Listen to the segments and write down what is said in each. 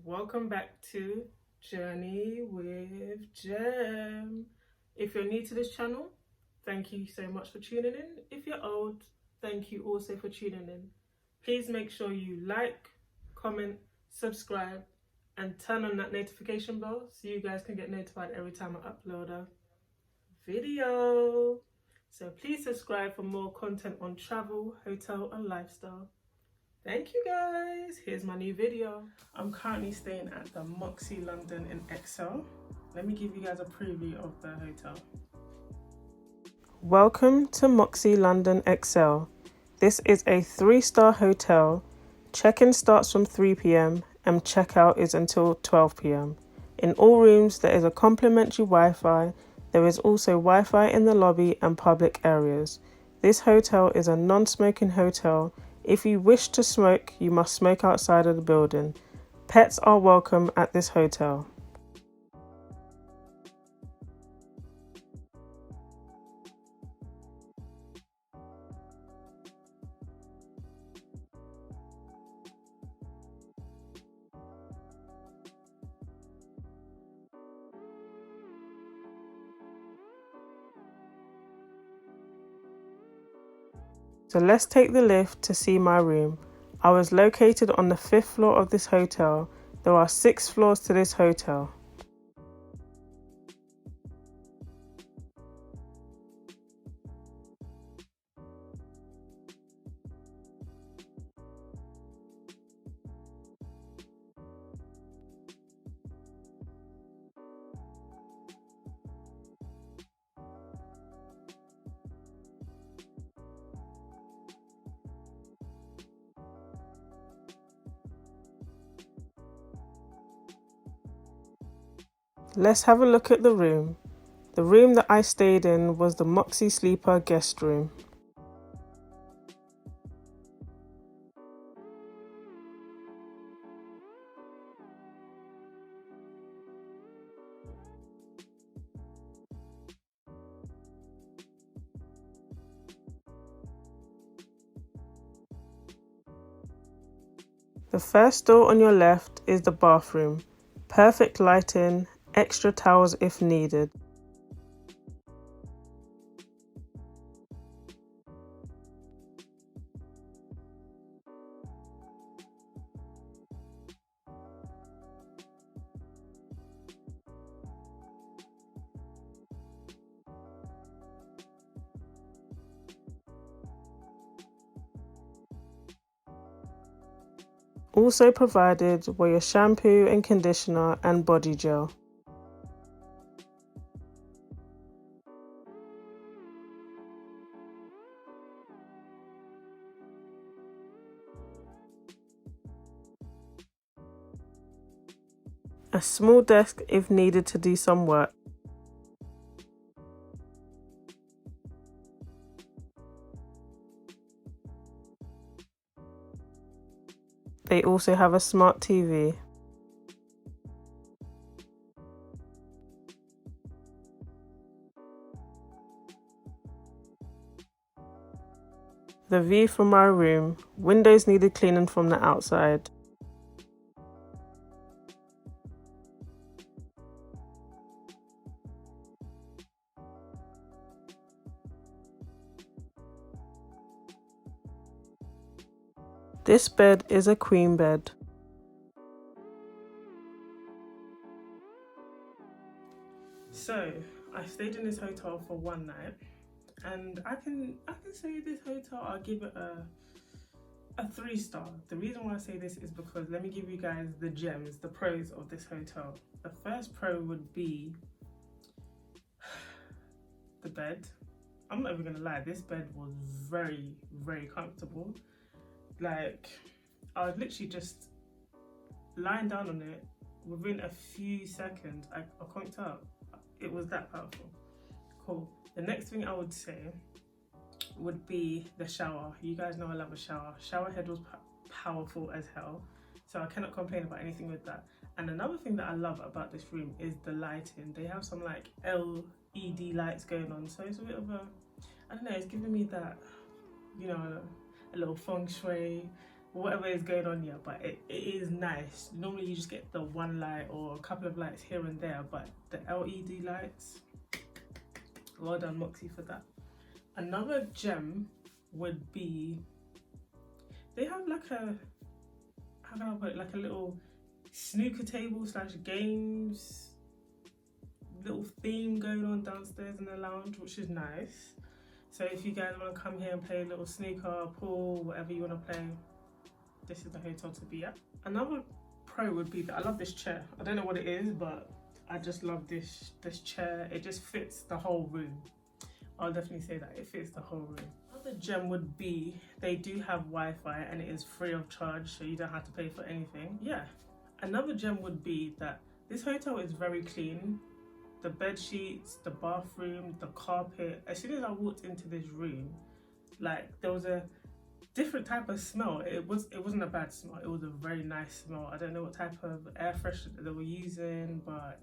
Welcome back to Journey with Jem. If you're new to this channel, thank you so much for tuning in. If you're old, thank you also for tuning in. Please make sure you like, comment, subscribe, and turn on that notification bell so you guys can get notified every time I upload a video. So please subscribe for more content on travel, hotel, and lifestyle. Thank you guys. Here's my new video. I'm currently staying at the Moxy London in Excel. Let me give you guys a preview of the hotel. Welcome to Moxy London Excel. This is a 3-star hotel. Check-in starts from 3 p.m. and check-out is until 12 p.m. In all rooms there is a complimentary Wi-Fi. There is also Wi-Fi in the lobby and public areas. This hotel is a non-smoking hotel. If you wish to smoke, you must smoke outside of the building. Pets are welcome at this hotel. So let's take the lift to see my room. I was located on the 5th floor of this hotel. There are 6 floors to this hotel. Let's have a look at the room. The room that I stayed in was the Moxy Sleeper guest room. The first door on your left is the bathroom. Perfect lighting, extra towels if needed. Also provided were your shampoo and conditioner and body gel. A small desk if needed to do some work. They also have a smart TV. The view from my room. Windows needed cleaning from the outside. This bed is a queen bed. So I stayed in this hotel for one night, and I can say this hotel, I'll give it a 3-star. The reason why I say this is because let me give you guys the gems, the pros of this hotel. The first pro would be the bed. I'm not even gonna lie, this bed was very, very comfortable. Like, I was literally just lying down on it. Within a few seconds, I conked out. It was that powerful. Cool. The next thing I would say would be the shower. You guys know I love a shower. Shower head was powerful as hell, so I cannot complain about anything with that. And another thing that I love about this room is the lighting. They have some like LED lights going on, so it's a bit of a, I don't know, it's giving me that, you know, a little feng shui, whatever is going on here, but it is nice. Normally you just get the one light or a couple of lights here and there, but the LED lights, well done Moxy for that. Another gem would be, they have like a, how can I put it, like a little snooker table / games little theme going on downstairs in the lounge, which is nice. So if you guys want to come here and play a little snooker, pool, whatever you want to play, this is the hotel to be at. Another pro would be that I love this chair. I don't know what it is, but I just love this chair. It just fits the whole room. I'll definitely say that it fits the whole room. Another gem would be they do have Wi-Fi and it is free of charge, so you don't have to pay for anything. Yeah. Another gem would be that this hotel is very clean. The bed sheets, the bathroom, the carpet. As soon as I walked into this room, like there was a different type of smell. It wasn't a bad smell. It was a very nice smell. I don't know what type of air freshener they were using, but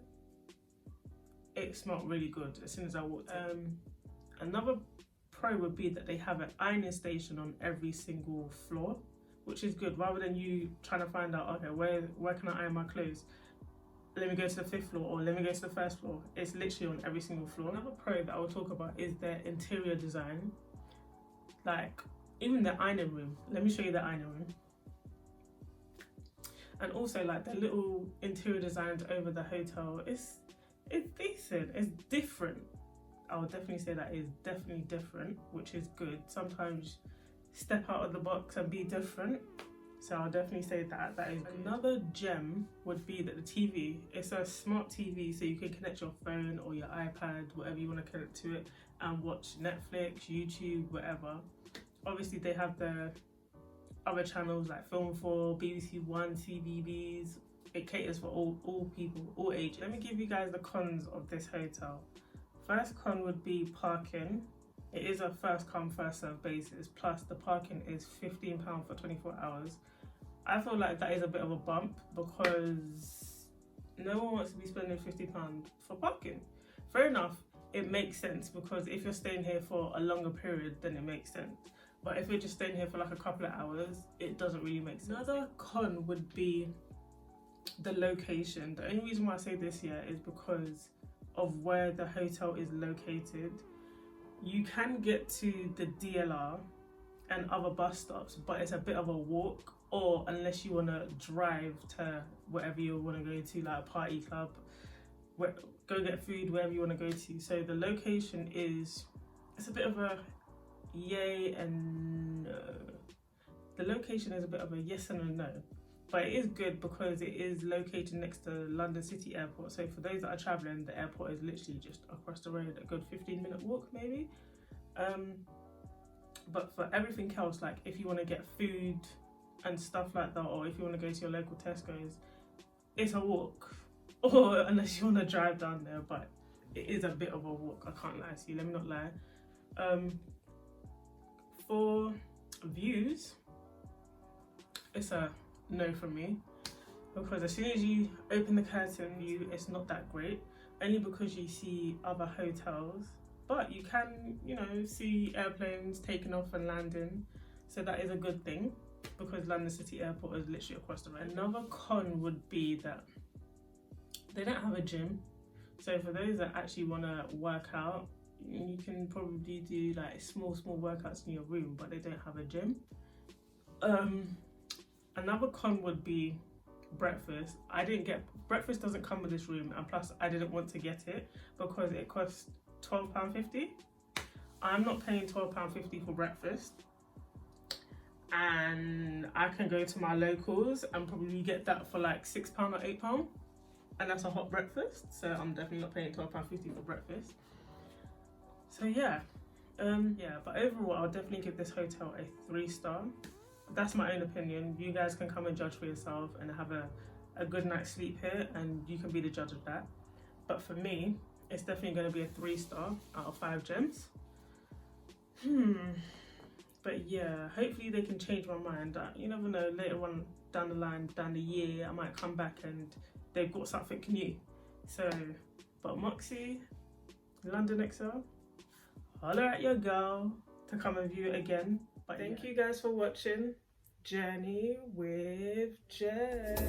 it smelled really good as soon as I walked in. Another pro would be that they have an ironing station on every single floor, which is good. Rather than you trying to find out, okay, where can I iron my clothes? Let me go to the 5th floor or let me go to the 1st floor. It's literally on every single floor. Another pro that I will talk about is their interior design. Like, even the ironing room. Let me show you the ironing room. And also like the little interior designs over the hotel. It's decent, it's different. I would definitely say that is definitely different, which is good. Sometimes step out of the box and be different. So I'll definitely say that is good. Another gem would be that the TV, it's a smart TV, so you can connect your phone or your iPad, whatever you want to connect to it, and watch Netflix, YouTube, whatever. Obviously they have the other channels like Film 4, BBC One, CBeebies. It caters for all people, all ages. Let me give you guys the cons of this hotel. First con would be parking. It is a first come first serve basis, plus the parking is £15 for 24 hours. I feel like that is a bit of a bump because no one wants to be spending £50 for parking. Fair enough, it makes sense because if you're staying here for a longer period, then it makes sense. But if you're just staying here for like a couple of hours, it doesn't really make sense. Another con would be the location. The only reason why I say this here is because of where the hotel is located. You can get to the DLR and other bus stops, but it's a bit of a walk, or unless you want to drive to wherever you want to go to, like a party club, go get food, wherever you want to go to. So the location it's a bit of a yay and no. The location is a bit of a yes and a no, but it is good because it is located next to London City Airport. So for those that are traveling, the airport is literally just across the road, a good 15-minute walk maybe. But for everything else, like if you want to get food and stuff like that, or if you want to go to your local Tesco's, it's a walk, or unless you want to drive down there, but it is a bit of a walk. I can't lie to you, let me not lie. For views, it's a no from me, because as soon as you open the curtain view, it's not that great, only because you see other hotels, but you can, you know, see airplanes taking off and landing, so that is a good thing because London City Airport is literally across the road. Another con would be that they don't have a gym, so for those that actually want to work out, you can probably do like small workouts in your room, but they don't have a gym. Another con would be breakfast. Breakfast doesn't come with this room, and plus I didn't want to get it because it costs £12.50. I'm not paying £12.50 for breakfast, and I can go to my locals and probably get that for like £6 or £8, and that's a hot breakfast, so I'm definitely not paying £12.50 for breakfast. So yeah, but overall I'll definitely give this hotel a 3-star. That's my own opinion. You guys can come and judge for yourself and have a good night's sleep here, and you can be the judge of that. But for me, it's definitely going to be a 3-star out of 5 gems. But yeah, hopefully they can change my mind. You never know, later on down the line, down the year, I might come back and they've got something new. So, but Moxy London Excel, holler at your girl to come and view it again. But thank you guys for watching. Journey with Jess.